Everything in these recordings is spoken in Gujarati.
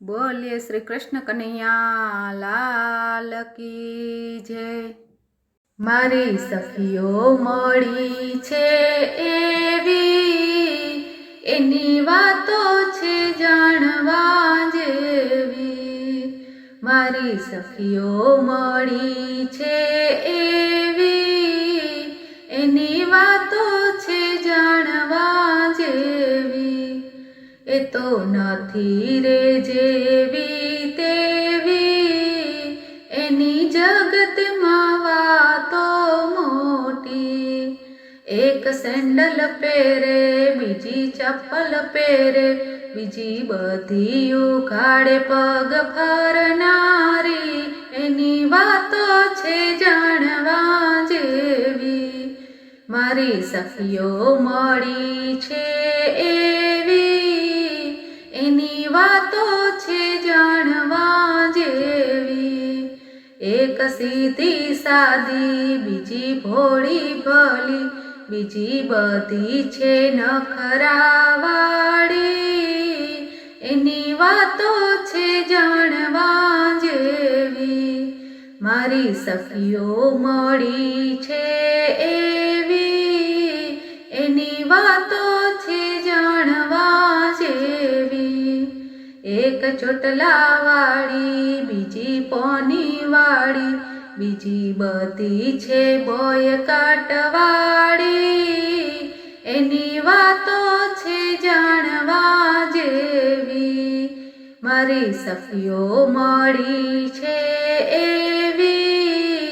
બોલીએ શ્રી કૃષ્ણ કનૈયા લાલ કી જય। મારી સખીઓ મળી છે એવી, એની વાતો છે જાણવા જેવી। મારી સખીઓ મળી છે એવી, એની વાતો છે જાણવા જેવી। એ તો નથી રે જેવી તેવી, એની જગતમાં વાતો મોટી। એક સેન્ડલ પહેરે, બીજી ચપ્પલ પહેરે, બીજી બધી ઉઘાડે પગ ફરનારી, એની વાતો છે જાણવા જેવી। મારી સખીઓ મળી છે એવી, એની વાતો છે જાણવા જેવી। એક સીધી સાદી, બીજી ભોળી ભલી, બીજી બધી છે નખરાવાળી, એની વાતો છે જાણવા જેવી। મારી સખીઓ મળી છે એવી, એની વાતો છે જાણવા જેવી। એક ચોટલાવાળી, બીજી પોનીવાળી, બીજી બધી છે બોય કાટવાળી, એની વાતો છે જાણવા જેવી। મારી સખીઓ મળી છે એવી,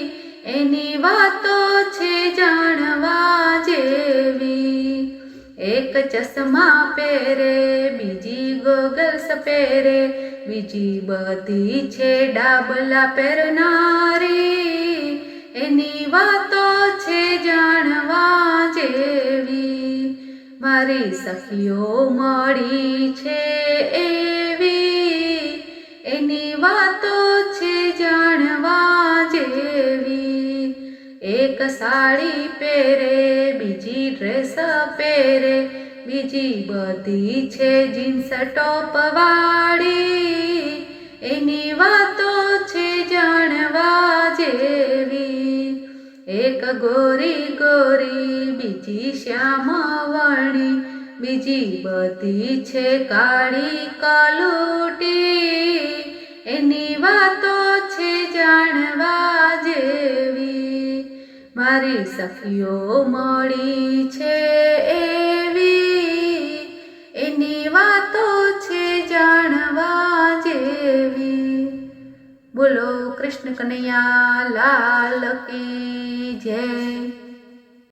એની વાતો છે જાણવા જેવી। એક ચશ્મા પહેરે, બીજી ગોગલ્સ પહેરે, બીજી બધી છે ડાબલા પહેરનારી, એની વાતો છે જાણવા જેવી। મારી સખીઓ મળી છે એવી, એની વાતો છે જાણવા જેવી। એક સાડી પહેરે, બીજી ડ્રેસ પહેરે, બીજી બધી છે જીન્સ ટોપ વાળી, એની વાતો છે જાણવા જેવી। એક ગોરી ગોરી, બીજી શ્યામ વર્ણી, બીજી બધી છે કાળી કલુટી, એની વાતો છે જાણવા જેવી। મારી સખીઓ મળી છે એવી, એની વાતો છે જાણવા જેવી। બોલો કૃષ્ણ કનૈયા લાલ કી જય।